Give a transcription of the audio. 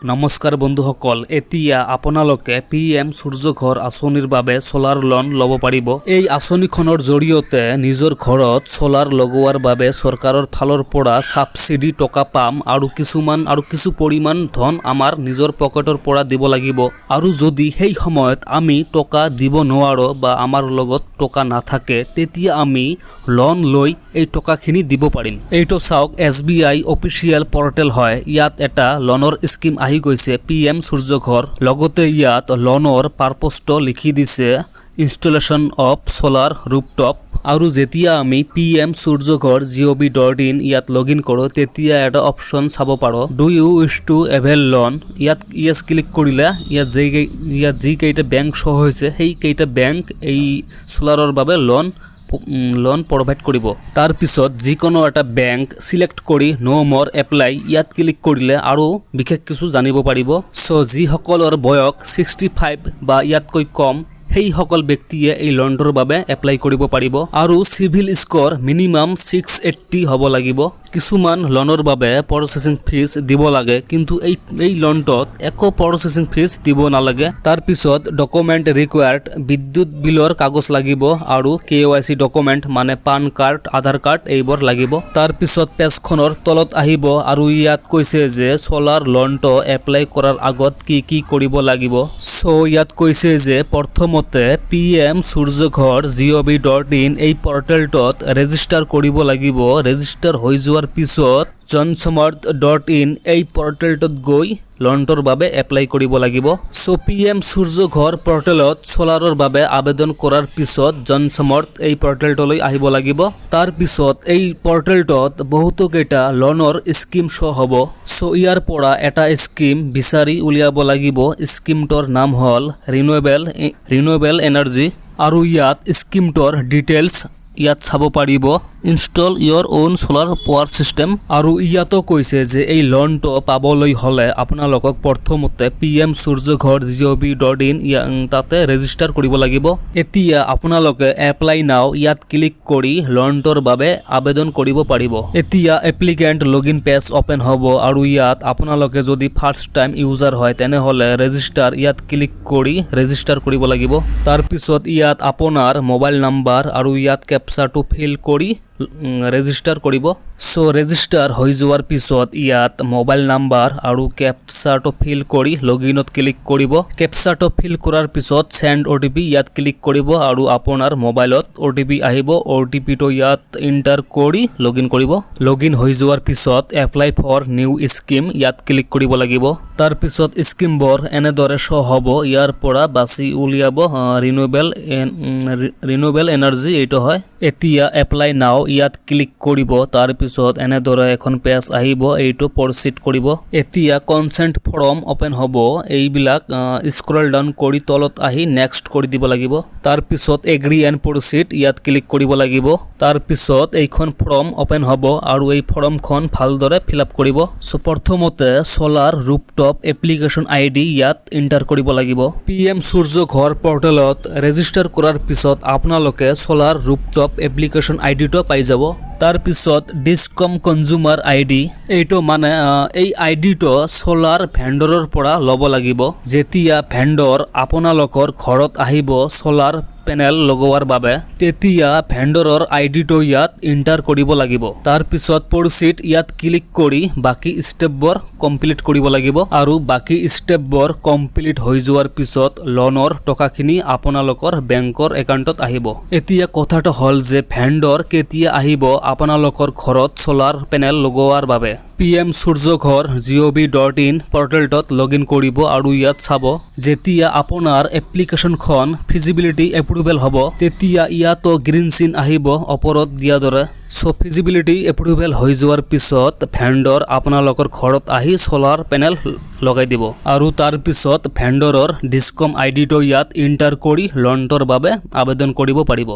নমস্কাৰ বন্ধুসকল, এতিয়া আপোনালোকে PM সূৰ্যঘৰ আঁচনিৰ বাবে সোলাৰ লোন ল'ব পাৰিব। এই আঁচনিখনৰ জৰিয়তে নিজৰ ঘৰত সোলাৰ লগোৱাৰ বাবে চৰকাৰৰ ফালৰ পৰা সাবসিডি টকা পাম আৰু কিছু পৰিমাণ ধন আমাৰ নিজৰ পকেটৰ পৰা দিব লাগিব। আৰু যদি সেই সময়ত আমি টকা দিব নোৱাৰো বা আমাৰ লগত টকা নাথাকে, তেতিয়া আমি লোন লৈ এই টকাখিনি দিব পাৰিম। এইটো চাওক, SBI অফিচিয়েল পৰ্টেল হয়। ইয়াত এটা লোনৰ স্কিম আহি গৈছে PM সূৰ্যঘৰ। লগতে ইয়াত লোনৰ পাৰপজটো লিখি দিছে ইনষ্টলেশ্যন অফ সোলাৰ ৰুফটপ। আৰু যেতিয়া আমি PM সূৰ্যঘৰ gov.in ইয়াত লগইন কৰোঁ, তেতিয়া এটা অপশ্যন চাব পাৰোঁ, do you wish to avail loan. ইয়াত ইয়েছ ক্লিক কৰিলে ইয়াত যিকেইটা বেংক শ্ব' হৈছে সেই কেইটা বেংক এই সোলাৰৰ বাবে লোন প্ৰভাইড কৰিব। তাৰ পিছত যিকোনো এটা বেংক সিলেক্ট কৰি নো মোৰ এপ্লাই ইয়াত ক্লিক কৰিলে আৰু বিশেষ কিছু জানিব পাৰিব। যিসকলৰ বয়স 65 বা ইয়াতকৈ কম সেইসকল ব্যক্তিয়ে এই লোনটোৰ বাবে এপ্লাই কৰিব পাৰিব। আৰু সিভিল স্ক'ৰ মিনিমাম 680 হ'ব লাগিব। কিছুমান লোনৰ বাবে প্ৰচেছিং ফিজ দিব লাগে, কিন্তু এই লোনটোত একো প্ৰচেছিং ফিজ দিব নালাগে। তাৰপিছত ডকুমেণ্ট ৰিকুৱাৰ্ড, বিদ্যুৎ বিলৰ কাগজ লাগিব আৰু KYC ডকুমেণ্ট মানে পান কাৰ্ড, আধাৰ কাৰ্ড এইবোৰ লাগিব। তাৰপিছত পেজখনৰ তলত আহিব আৰু ইয়াত কৈছে যে সোলাৰ লোনটো এপ্লাই কৰাৰ আগত কি কৰিব লাগিব। ইয়াত কৈছে যে প্ৰথমতে PM সূৰ্যঘৰ gov.in এই পৰ্টেলটোত ৰেজিষ্টাৰ কৰিব লাগিব। ৰেজিষ্টাৰ হৈ যোৱাৰ পিছত jonsmart.in এই পৰ্টেলটোত গৈ লোনটোৰ বাবে এপ্লাই কৰিব লাগিব। PM সূৰ্যঘৰ পৰ্টেলত সোলাৰৰ বাবে আবেদন কৰাৰ পিছত জনসমৰ্থ এই পৰ্টেলটোলৈ আহিব লাগিব। তাৰ পিছত এই পৰ্টেলটোত বহুতো কেইটা লোনৰ স্কিম শ্ব' হ'ব। ইয়াৰ পৰা এটা স্কিম বিচাৰি উলিয়াব লাগিব। স্কিমটোৰ নাম হ'ল ৰিনিউৱেবল এনাৰ্জি। আৰু ইয়াত স্কিমটোৰ ডিটেইলছ ইয়াত চাব পাৰিব, install your own solar power system. আৰু ইয়াতো কৈছে যে এই লোনটো পাবলৈ হ'লে আপোনালোকক প্ৰথমতে PM সূৰ্যঘৰ gov.in তাতে ৰেজিষ্টাৰ কৰিব লাগিব। এতিয়া আপোনালোকে এপ্লাই নাও ইয়াত ক্লিক কৰি লোনটোৰ বাবে আবেদন কৰিব পাৰিব। এতিয়া এপ্লিকেণ্ট লগইন পেজ অপেন হ'ব আৰু ইয়াত আপোনালোকে যদি ফাৰ্ষ্ট টাইম ইউজাৰ হয় তেনেহ'লে ৰেজিষ্টাৰ ইয়াত ক্লিক কৰি ৰেজিষ্টাৰ কৰিব লাগিব। তাৰপিছত ইয়াত আপোনাৰ মোবাইল নাম্বাৰ আৰু ইয়াত কেপচাটো ফিল কৰি ৰেজিষ্টাৰ কৰিব। ৰেজিষ্টাৰ হৈ যোৱাৰ পিছত ইয়াত মোবাইল নাম্বাৰ আৰু কেপচাটো ফিল কৰি লগইনত ক্লিক কৰিব। কেপচাটো ফিল কৰাৰ পিছত চেণ্ড OTP ইয়াত ক্লিক কৰিব আৰু আপোনাৰ মোবাইলত OTP আহিব। OTPটো ইয়াত এণ্টাৰ কৰি লগইন কৰিব। লগইন হৈ যোৱাৰ পিছত এপ্লাই ফৰ নিউ স্কিম ইয়াত ক্লিক কৰিব লাগিব। তাৰপিছত স্কিমবোৰ এনেদৰে শ্ব' হ'ব। ইয়াৰ পৰা বাছি উলিয়াব ৰিনিউৱেবল এনাৰ্জি, এইটো হয়। এতিয়া এপ্লাই নাও ইয়াত ক্লিক কৰিব। তাৰপিছত এনেদৰে এখন পেজ আহিব, এইটো প্ৰচিড কৰিব। এতিয়া কনচেণ্ট ফৰ্ম অপেন হ'ব। এইবিলাক স্ক্ৰল ডাউন কৰি তলত আহি নেক্সট কৰি দিব লাগিব। তাৰপিছত এগ্ৰি এণ্ড প্ৰচিড ইয়াত ক্লিক কৰিব লাগিব। তাৰপিছত এইখন ফৰ্ম অপেন হ'ব আৰু এই ফৰ্মখন ভালদৰে ফিল আপ কৰিব। প্ৰথমতে সোলাৰ ৰুফটপ এপ্লিকেশ্যন ID ইয়াত এণ্টাৰ কৰিব লাগিব। PM সূৰ্যঘৰ পৰ্টেলত ৰেজিষ্টাৰ কৰাৰ পিছত আপোনালোকে সোলাৰ ৰুফটপ এপ্লিকেশ্যন IDটো পাই যাব। তাৰপিছত ডিস্কম কনজিউমাৰ ID, এইটো মানে এই IDটো সোলাৰ ভেণ্ডৰৰ পৰা ল'ব লাগিব। যেতিয়া ভেণ্ডৰ আপোনালোকৰ ঘৰত আহিব সোলাৰ পেনেল লগোৱাৰ বাবে, তেতিয়া ভেণ্ডৰৰ IDটো ইয়াত এণ্টাৰ কৰিব লাগিব। তাৰপিছত প্ৰচিড ইয়াত ক্লিক কৰি বাকী ষ্টেপবোৰ কমপ্লিট কৰিব লাগিব। আৰু বাকী ষ্টেপবোৰ কমপ্লিট হৈ যোৱাৰ পিছত লোনৰ টকাখিনি আপোনালোকৰ বেংকৰ একাউণ্টত আহিব। এতিয়া কথাটো হ'ল যে ভেণ্ডৰ কেতিয়া আহিব আপোনালোকৰ ঘৰত সোলাৰ পেনেল লগোৱাৰ বাবে। PM সূৰ্যঘৰ gov.in পৰ্টেলটোত লগইন কৰিব আৰু ইয়াত চাব, যেতিয়া আপোনাৰ এপ্লিকেশ্যনখন ফিজিবিলিটি এপ্ৰুভেল হ'ব তেতিয়া ইয়াতো গ্ৰীণ চিন আহিব ওপৰত দিয়া দৰে। ফিজিবিলিটি এপ্ৰুভেল হৈ যোৱাৰ পিছত ভেণ্ডৰ আপোনালোকৰ ঘৰত আহি সোলাৰ পেনেল লগাই দিব। আৰু তাৰপিছত ভেণ্ডৰৰ ডিস্কম IDটো ইয়াত এণ্টাৰ কৰি লোনটোৰ বাবে আবেদন কৰিব পাৰিব।